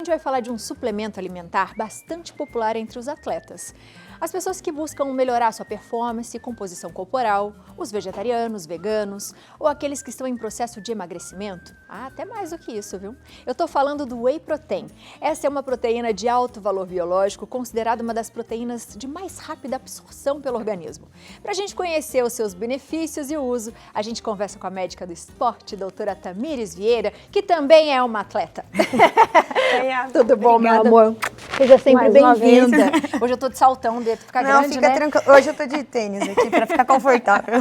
vai falar de um suplemento alimentar bastante popular entre os atletas. As pessoas que buscam melhorar sua performance e composição corporal, os vegetarianos, veganos ou aqueles que estão em processo de emagrecimento. Até mais do que isso, viu? Eu tô falando do Whey Protein. Essa é uma proteína de alto valor biológico, considerada uma das proteínas de mais rápida absorção pelo organismo. Para a gente conhecer os seus benefícios e o uso, a gente conversa com a médica do esporte, doutora Tamires Vieira, que também é uma atleta. Tudo bom, Obrigada. meu amor? Seja sempre Mais uma bem-vinda. Hoje eu tô de saltão, devo ficar Não, grande, fica né? tranquilo. Hoje eu tô de tênis aqui pra ficar confortável.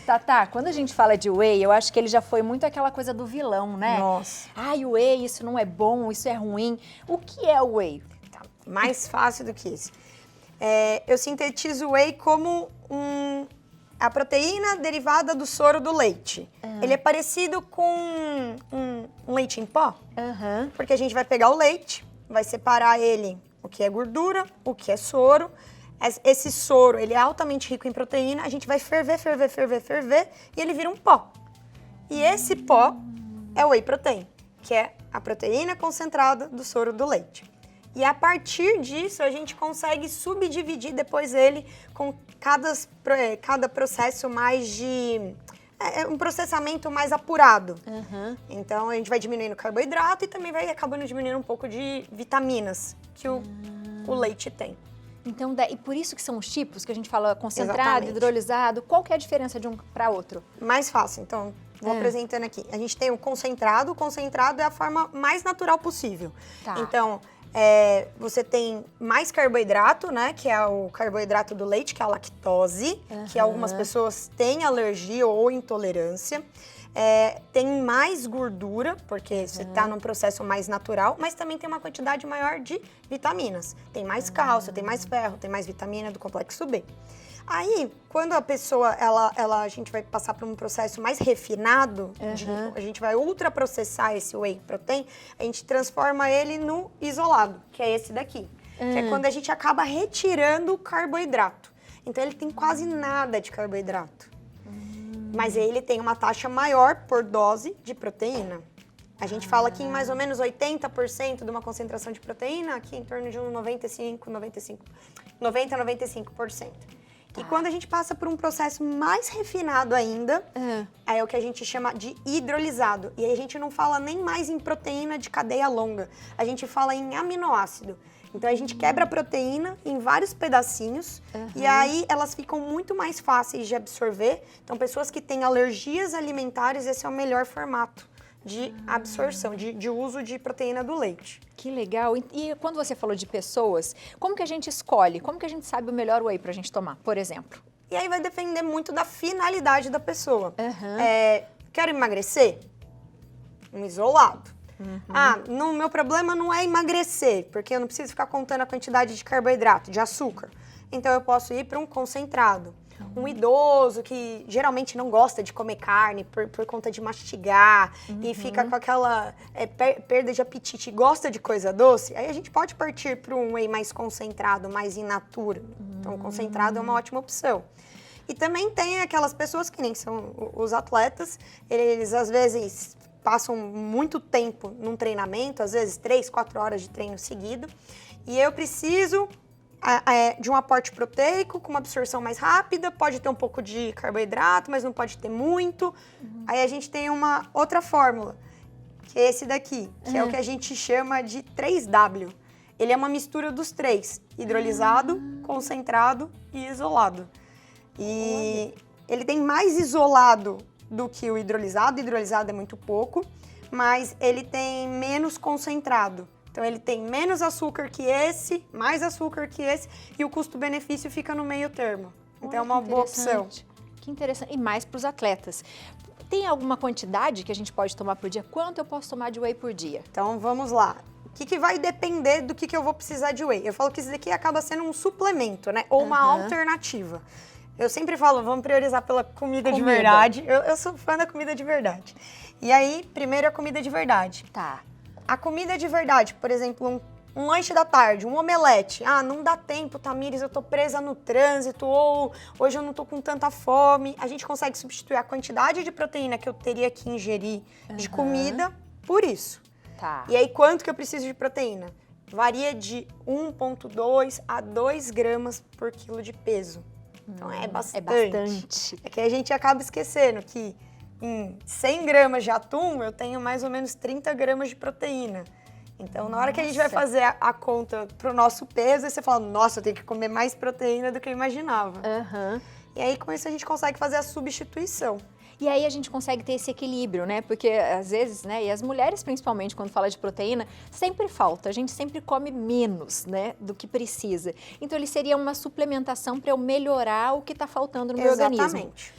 Tatá, quando a gente fala de whey, eu acho que ele já foi muito aquela coisa do vilão, né? Nossa. Ai, o whey, isso não é bom, isso é ruim. O que é o whey? Tá, mais fácil do que isso. Eu sintetizo o whey como a proteína derivada do soro do leite. Ele é parecido com um leite em pó, porque a gente vai pegar o leite, vai separar ele, o que é gordura, o que é soro. Esse soro, ele é altamente rico em proteína, a gente vai ferver e ele vira um pó. E esse pó é o whey protein, que é a proteína concentrada do soro do leite. E a partir disso, a gente consegue subdividir depois ele com cada processo mais de... um processamento mais apurado. Então, a gente vai diminuindo o carboidrato e também vai acabando diminuindo um pouco de vitaminas que o leite tem. Então, e por isso que são os tipos que a gente fala concentrado, Exatamente. Hidrolisado. Qual que é a diferença de um para outro? Mais fácil, então, vou apresentando aqui. A gente tem o concentrado é a forma mais natural possível. Tá. Então, você tem mais carboidrato, né, que é o carboidrato do leite, que é a lactose, que algumas pessoas têm alergia ou intolerância. Tem mais gordura, porque você está num processo mais natural, mas também tem uma quantidade maior de vitaminas. Tem mais cálcio, tem mais ferro, tem mais vitamina do complexo B. Aí, quando a pessoa, a gente vai passar por um processo mais refinado, a gente vai ultraprocessar esse whey protein, a gente transforma ele no isolado, que é esse daqui. Que é quando a gente acaba retirando o carboidrato. Então, ele tem quase nada de carboidrato. Mas ele tem uma taxa maior por dose de proteína. A gente fala que em mais ou menos 80% de uma concentração de proteína, aqui em torno de um 90 a 95%. E quando a gente passa por um processo mais refinado ainda, é o que a gente chama de hidrolisado. E aí a gente não fala nem mais em proteína de cadeia longa, a gente fala em aminoácido. Então, a gente quebra a proteína em vários pedacinhos e aí elas ficam muito mais fáceis de absorver. Então, pessoas que têm alergias alimentares, esse é o melhor formato de absorção, de uso de proteína do leite. Que legal. E quando você falou de pessoas, como que a gente escolhe? Como que a gente sabe o melhor whey pra gente tomar, por exemplo? E aí vai depender muito da finalidade da pessoa. Quero emagrecer? Um isolado. Meu problema não é emagrecer, porque eu não preciso ficar contando a quantidade de carboidrato, de açúcar. Então, eu posso ir para um concentrado. Um idoso que geralmente não gosta de comer carne por conta de mastigar e fica com aquela perda de apetite e gosta de coisa doce, aí a gente pode partir para um whey mais concentrado, mais in natura. Então, o concentrado é uma ótima opção. E também tem aquelas pessoas que nem são os atletas, eles às vezes passam muito tempo num treinamento, às vezes 3, 4 horas de treino seguido, e eu preciso de um aporte proteico com uma absorção mais rápida, pode ter um pouco de carboidrato, mas não pode ter muito. Aí a gente tem uma outra fórmula, que é esse daqui, que é o que a gente chama de 3W. Ele é uma mistura dos três, hidrolisado, concentrado e isolado. E ele tem mais isolado do que o hidrolisado é muito pouco, mas ele tem menos concentrado. Então, ele tem menos açúcar que esse, mais açúcar que esse, e o custo-benefício fica no meio termo. Então, é uma boa opção. Que interessante. E mais para os atletas. Tem alguma quantidade que a gente pode tomar por dia? Quanto eu posso tomar de whey por dia? Então, vamos lá. O que vai depender do que eu vou precisar de whey? Eu falo que isso daqui acaba sendo um suplemento, né? Ou uma alternativa. Eu sempre falo, vamos priorizar pela comida de verdade. Eu sou fã da comida de verdade. E aí, primeiro a comida de verdade. Tá. A comida de verdade, por exemplo, um lanche da tarde, um omelete. Não dá tempo, Tamires, eu tô presa no trânsito, ou hoje eu não tô com tanta fome. A gente consegue substituir a quantidade de proteína que eu teria que ingerir de comida por isso. Tá. E aí, quanto que eu preciso de proteína? Varia de 1,2 a 2 gramas por quilo de peso. Então, é bastante. É bastante. É que a gente acaba esquecendo que em 100 gramas de atum, eu tenho mais ou menos 30 gramas de proteína. Então, na hora que a gente vai fazer a conta pro nosso peso, aí você fala, nossa, eu tenho que comer mais proteína do que eu imaginava. Aham. E aí, com isso, a gente consegue fazer a substituição. E aí a gente consegue ter esse equilíbrio, né? Porque às vezes, né, e as mulheres principalmente, quando fala de proteína, sempre falta, a gente sempre come menos, né, do que precisa. Então ele seria uma suplementação para eu melhorar o que está faltando no meu organismo. Exatamente.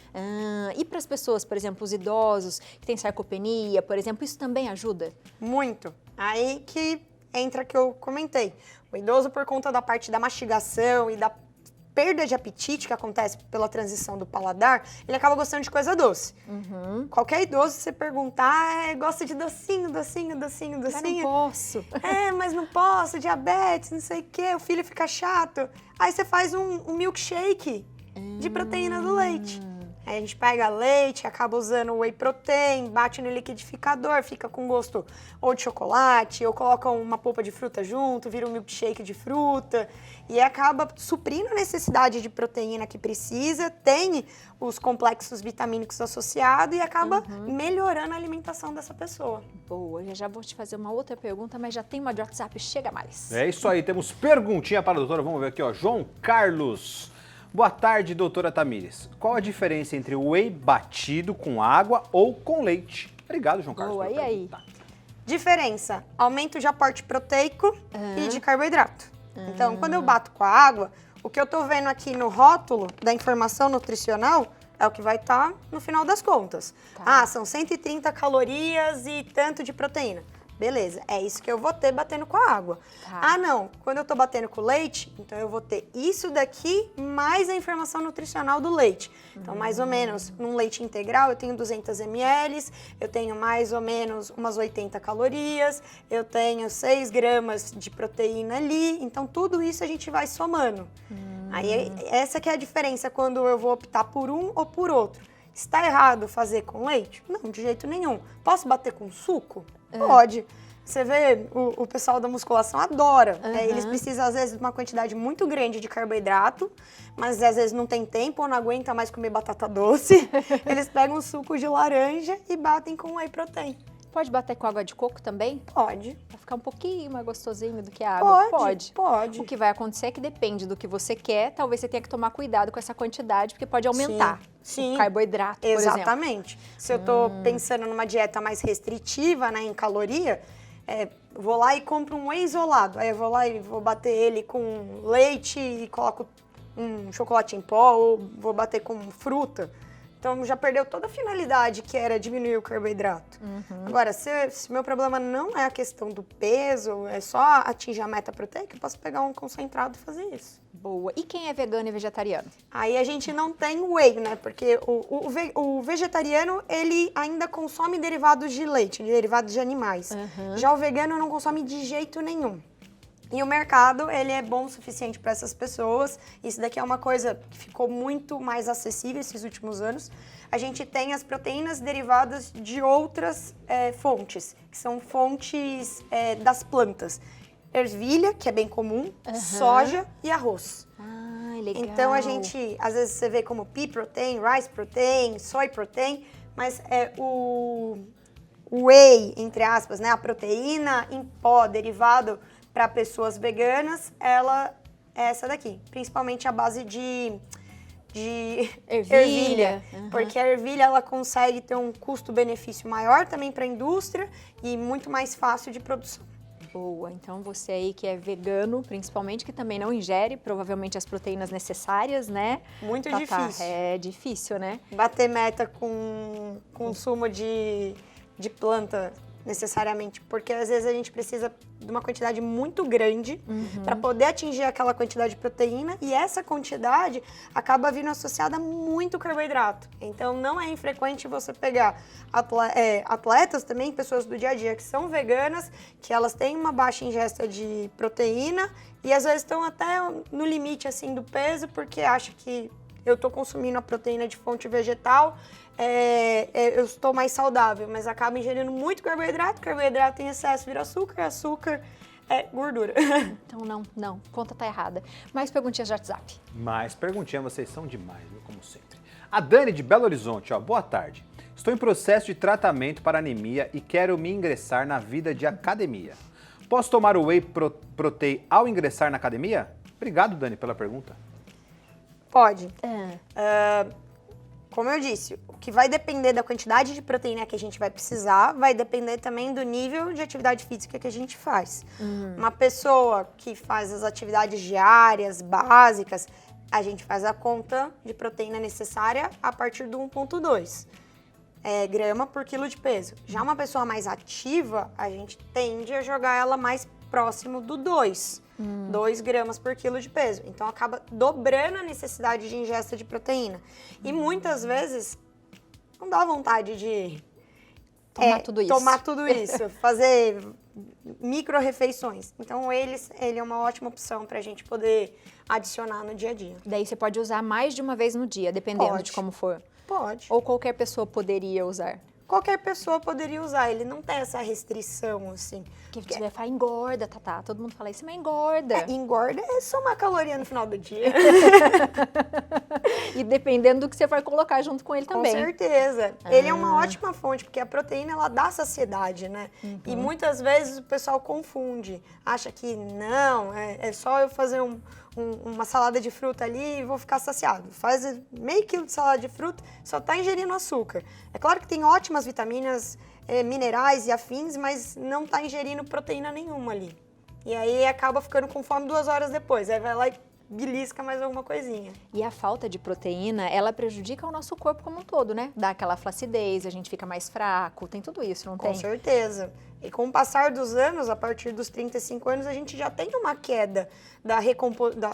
E para as pessoas, por exemplo, os idosos que têm sarcopenia, por exemplo, isso também ajuda? Muito. Aí que entra que eu comentei. O idoso, por conta da parte da mastigação e da perda de apetite que acontece pela transição do paladar, ele acaba gostando de coisa doce. Qualquer idoso, se você perguntar, gosta de docinho. Mas não posso. Mas não posso, diabetes, não sei o quê, o filho fica chato. Aí você faz um milkshake de proteína do leite. Aí a gente pega leite, acaba usando o whey protein, bate no liquidificador, fica com gosto ou de chocolate, ou coloca uma polpa de fruta junto, vira um milkshake de fruta e acaba suprindo a necessidade de proteína que precisa, tem os complexos vitamínicos associados e acaba melhorando a alimentação dessa pessoa. Boa, já vou te fazer uma outra pergunta, mas já tem uma de WhatsApp, chega mais. É isso aí, temos perguntinha para a doutora, vamos ver aqui, ó, João Carlos. Boa tarde, doutora Tamires. Qual a diferença entre o whey batido com água ou com leite? Obrigado, João Carlos. Boa, e aí? Diferença, aumento de aporte proteico e de carboidrato. Então, quando eu bato com a água, o que eu tô vendo aqui no rótulo da informação nutricional é o que vai estar no final das contas. São 130 calorias e tanto de proteína. Beleza, é isso que eu vou ter batendo com a água. Não, quando eu tô batendo com leite, então eu vou ter isso daqui mais a informação nutricional do leite. Então, mais ou menos, num leite integral eu tenho 200 ml, eu tenho mais ou menos umas 80 calorias, eu tenho 6 gramas de proteína ali, então tudo isso a gente vai somando. Aí, essa que é a diferença quando eu vou optar por um ou por outro. Está errado fazer com leite? Não, de jeito nenhum. Posso bater com suco? Pode. Você vê, o pessoal da musculação adora. Eles precisam, às vezes, de uma quantidade muito grande de carboidrato, mas às vezes não tem tempo ou não aguenta mais comer batata doce. Eles pegam um suco de laranja e batem com whey protein. Pode bater com água de coco também? Pode. Pra ficar um pouquinho mais gostosinho do que a água? Pode. O que vai acontecer é que depende do que você quer, talvez você tenha que tomar cuidado com essa quantidade, porque pode aumentar o carboidrato, por exemplo. Exatamente. Se eu tô pensando numa dieta mais restritiva, né, em caloria, vou lá e compro um whey isolado. Aí eu vou lá e vou bater ele com leite e coloco um chocolate em pó, ou vou bater com fruta. Então, já perdeu toda a finalidade que era diminuir o carboidrato. Agora, se meu problema não é a questão do peso, é só atingir a meta proteica, eu posso pegar um concentrado e fazer isso. Boa. E quem é vegano e vegetariano? Aí a gente não tem whey, né? Porque o vegetariano, ele ainda consome derivados de leite, derivados de animais. Já o vegano não consome de jeito nenhum. E o mercado, ele é bom o suficiente para essas pessoas. Isso daqui é uma coisa que ficou muito mais acessível esses últimos anos. A gente tem as proteínas derivadas de outras fontes, que são fontes das plantas. Ervilha, que é bem comum, soja e arroz. Legal. Então, a gente, às vezes você vê como pea protein, rice protein, soy protein, mas o whey, entre aspas, né, a proteína em pó derivado para pessoas veganas, ela é essa daqui, principalmente a base de ervilha. Porque a ervilha ela consegue ter um custo-benefício maior também para a indústria e muito mais fácil de produção. Boa, então você aí que é vegano, principalmente, que também não ingere provavelmente as proteínas necessárias, né? Muito difícil. É difícil, né? Bater meta com consumo de planta necessariamente, porque às vezes a gente precisa de uma quantidade muito grande para poder atingir aquela quantidade de proteína e essa quantidade acaba vindo associada a muito carboidrato. Então não é infrequente você pegar atletas também, pessoas do dia a dia que são veganas, que elas têm uma baixa ingesta de proteína e às vezes estão até no limite assim do peso porque acham que eu tô consumindo a proteína de fonte vegetal, eu estou mais saudável, mas acabo ingerindo muito carboidrato em excesso vira açúcar é gordura. Então não, conta tá errada. Mais perguntinhas de WhatsApp. Mais perguntinha, vocês são demais, viu? Como sempre. A Dani de Belo Horizonte, ó, boa tarde. Estou em processo de tratamento para anemia e quero me ingressar na vida de academia. Posso tomar o Whey Protein ao ingressar na academia? Obrigado, Dani, pela pergunta. Pode. Como eu disse, o que vai depender da quantidade de proteína que a gente vai precisar, vai depender também do nível de atividade física que a gente faz. Uma pessoa que faz as atividades diárias, básicas, a gente faz a conta de proteína necessária a partir do 1,2 grama por quilo de peso. Já uma pessoa mais ativa, a gente tende a jogar ela mais próximo do 2 gramas por quilo de peso. Então, acaba dobrando a necessidade de ingesta de proteína. E muitas vezes, não dá vontade de tomar tudo isso, fazer micro-refeições. Então, ele é uma ótima opção para a gente poder adicionar no dia a dia. Daí você pode usar mais de uma vez no dia, dependendo de como for. Pode. Ou qualquer pessoa poderia usar. Qualquer pessoa poderia usar, ele não tem essa restrição, assim. Porque você vai falar, engorda, Tatá. Todo mundo fala isso, mas engorda. Engorda é só uma caloria no final do dia. E dependendo do que você vai colocar junto com ele também. Com certeza. Ele é uma ótima fonte, porque a proteína, ela dá saciedade, né? E muitas vezes o pessoal confunde. Acha que não, é só eu fazer uma salada de fruta ali e vou ficar saciado. Faz meio quilo de salada de fruta, só tá ingerindo açúcar. É claro que tem ótimas vitaminas, minerais e afins, mas não tá ingerindo proteína nenhuma ali. E aí acaba ficando com fome 2 horas depois. Aí vai lá e belisca mais alguma coisinha. E a falta de proteína, ela prejudica o nosso corpo como um todo, né? Dá aquela flacidez, a gente fica mais fraco, tem tudo isso, não tem? Com certeza. E com o passar dos anos, a partir dos 35 anos, a gente já tem uma queda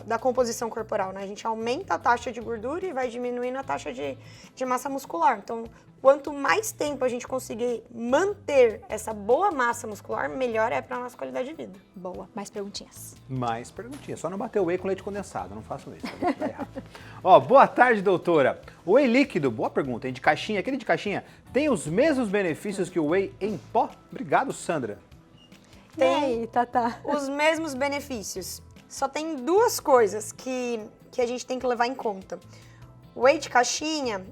da composição corporal, né? A gente aumenta a taxa de gordura e vai diminuindo a taxa de massa muscular. Então, quanto mais tempo a gente conseguir manter essa boa massa muscular, melhor é para a nossa qualidade de vida. Boa. Mais perguntinhas. Mais perguntinhas. Só não bater o whey com leite condensado, não façam isso, tá errado. Ó, boa tarde, doutora. O whey líquido, boa pergunta, hein? De caixinha, aquele de caixinha, tem os mesmos benefícios que o whey em pó? Obrigado, Sandra. Tem aí, Tatá. os mesmos benefícios. Só tem 2 coisas que a gente tem que levar em conta. O whey de caixinha,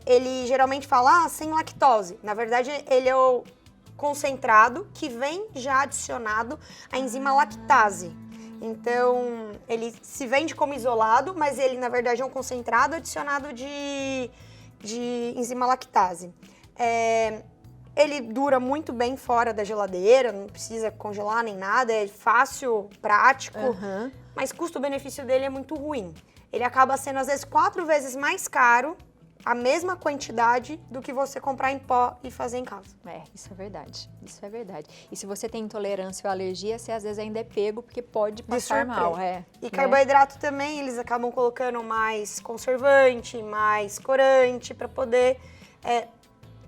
ele geralmente fala sem lactose. Na verdade, ele é o concentrado que vem já adicionado à enzima lactase. Então, ele se vende como isolado, mas ele, na verdade, é um concentrado adicionado de enzima lactase. Ele dura muito bem fora da geladeira, não precisa congelar nem nada, é fácil, prático, mas custo-benefício dele é muito ruim. Ele acaba sendo, às vezes, 4 vezes mais caro, a mesma quantidade, do que você comprar em pó e fazer em casa. Isso é verdade. Isso é verdade. E se você tem intolerância ou alergia, você às vezes ainda é pego, porque pode passar mal. E carboidrato também, eles acabam colocando mais conservante, mais corante, para poder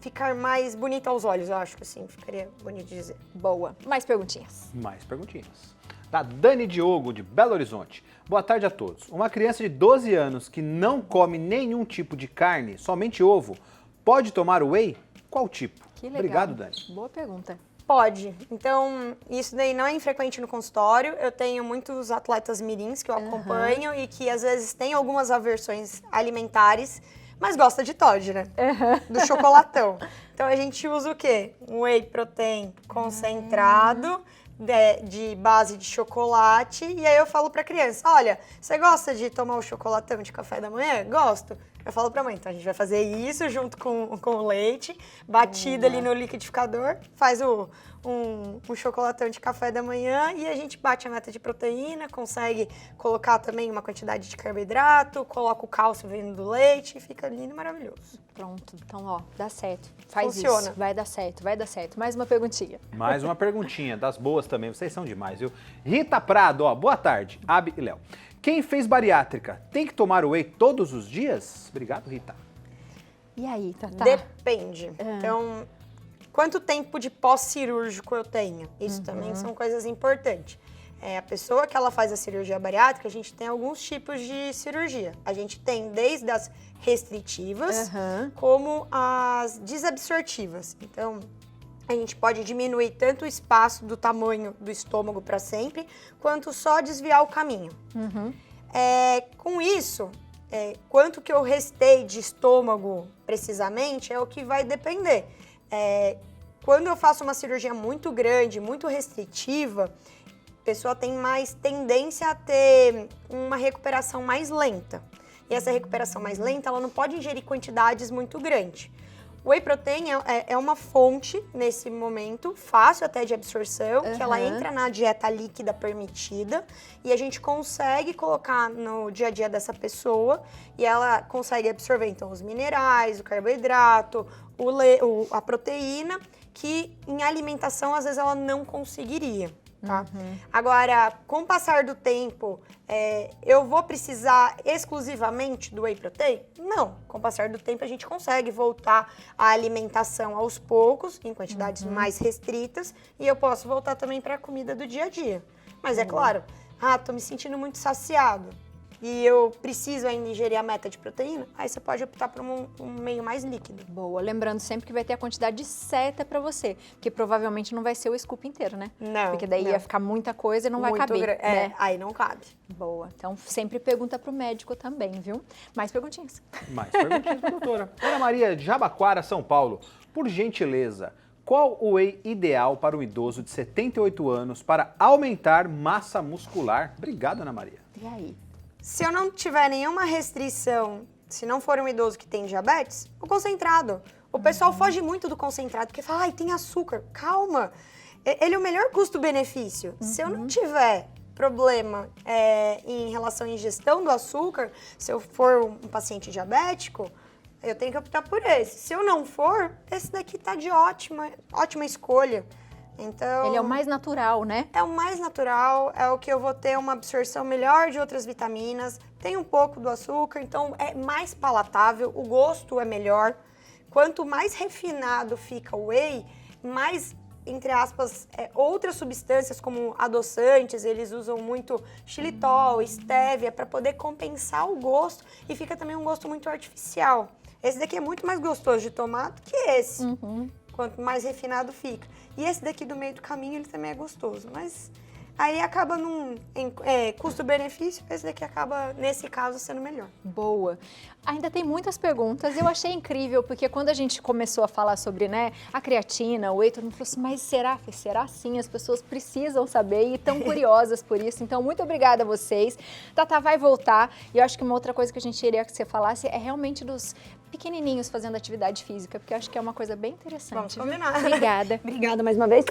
ficar mais bonito aos olhos, eu acho que assim, ficaria bonito de dizer. Boa. Mais perguntinhas. Mais perguntinhas. Da Dani Diogo, de Belo Horizonte. Boa tarde a todos. Uma criança de 12 anos que não come nenhum tipo de carne, somente ovo, pode tomar whey? Qual tipo? Que legal. Obrigado, Dani. Boa pergunta. Pode. Então, isso daí não é infrequente no consultório. Eu tenho muitos atletas mirins que eu acompanho e que às vezes têm algumas aversões alimentares, mas gosta de Toddy, né? Do chocolatão. Então, a gente usa o quê? Um whey protein concentrado, de base de chocolate, e aí eu falo pra criança, olha, você gosta de tomar o chocolatão de café da manhã? Gosto. Eu falo pra mãe, então a gente vai fazer isso junto com o leite, batido ali no liquidificador, faz um chocolatão de café da manhã e a gente bate a meta de proteína, consegue colocar também uma quantidade de carboidrato, coloca o cálcio vindo do leite e fica lindo e maravilhoso. Pronto, então ó, dá certo. Faz Funciona. isso, vai dar certo, vai dar certo. Mais uma perguntinha. Mais uma perguntinha, das boas também, vocês são demais, viu? Rita Prado, ó, boa tarde, Abi e Léo. Quem fez bariátrica tem que tomar whey todos os dias? Obrigado, Rita. E aí, Tatá? Depende. Então, quanto tempo de pós-cirúrgico eu tenho? Isso também são coisas importantes. A pessoa que ela faz a cirurgia bariátrica, a gente tem alguns tipos de cirurgia. A gente tem desde as restritivas, como as desabsortivas. Então, a gente pode diminuir tanto o espaço do tamanho do estômago para sempre, quanto só desviar o caminho. Com isso, quanto que eu restei de estômago precisamente é o que vai depender. Quando eu faço uma cirurgia muito grande, muito restritiva, a pessoa tem mais tendência a ter uma recuperação mais lenta. E essa recuperação mais lenta, ela não pode ingerir quantidades muito grandes. O whey protein é uma fonte, nesse momento, fácil até de absorção, que ela entra na dieta líquida permitida e a gente consegue colocar no dia a dia dessa pessoa e ela consegue absorver, então, os minerais, o carboidrato, a proteína, que em alimentação, às vezes, ela não conseguiria. Tá? Agora, com o passar do tempo, eu vou precisar exclusivamente do whey protein? Não. Com o passar do tempo, a gente consegue voltar à alimentação aos poucos, em quantidades mais restritas, e eu posso voltar também para a comida do dia a dia. Mas é claro, tô me sentindo muito saciado e eu preciso ainda ingerir a meta de proteína, aí você pode optar por um meio mais líquido. Boa, lembrando sempre que vai ter a quantidade certa pra você, porque provavelmente não vai ser o scoop inteiro, né? Não. Porque daí ia ficar muita coisa e não vai caber, né? Aí não cabe. Boa, então sempre pergunta pro médico também, viu? Mais perguntinhas. Mais perguntinhas pra doutora. Ana Maria de Jabaquara, São Paulo. Por gentileza, qual o whey ideal para um idoso de 78 anos para aumentar massa muscular? Obrigado, Ana Maria. E aí? Se eu não tiver nenhuma restrição, se não for um idoso que tem diabetes, o concentrado. O pessoal foge muito do concentrado, porque fala, ai, tem açúcar. Calma, ele é o melhor custo-benefício. Se eu não tiver problema em relação à ingestão do açúcar, se eu for um paciente diabético, eu tenho que optar por esse. Se eu não for, esse daqui tá de ótima escolha. Então, ele é o mais natural, né? É o mais natural, é o que eu vou ter uma absorção melhor de outras vitaminas, tem um pouco do açúcar, então é mais palatável, o gosto é melhor. Quanto mais refinado fica o whey, mais, entre aspas, outras substâncias como adoçantes, eles usam muito xilitol, estévia, para poder compensar o gosto e fica também um gosto muito artificial. Esse daqui é muito mais gostoso de tomar do que esse. Quanto mais refinado fica. E esse daqui do meio do caminho, ele também é gostoso. Mas aí acaba custo-benefício, esse daqui acaba, nesse caso, sendo melhor. Boa. Ainda tem muitas perguntas. Eu achei incrível, porque quando a gente começou a falar sobre, né, a creatina, o whey, todo mundo falou assim, mas será? Será sim? As pessoas precisam saber e estão curiosas por isso. Então, muito obrigada a vocês. Tatá vai voltar. E eu acho que uma outra coisa que a gente queria que você falasse é realmente dos pequenininhos fazendo atividade física, porque eu acho que é uma coisa bem interessante. Vamos combinar. Obrigada. Obrigada mais uma vez.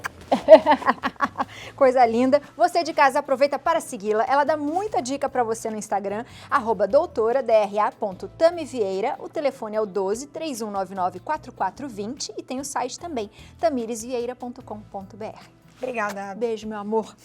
Coisa linda. Você de casa aproveita para segui-la. Ela dá muita dica para você no Instagram, @doutora_dra.tamivieira. O telefone é o 12 3199 4420 e tem o site também, tamiresvieira.com.br. Obrigada. Beijo, meu amor.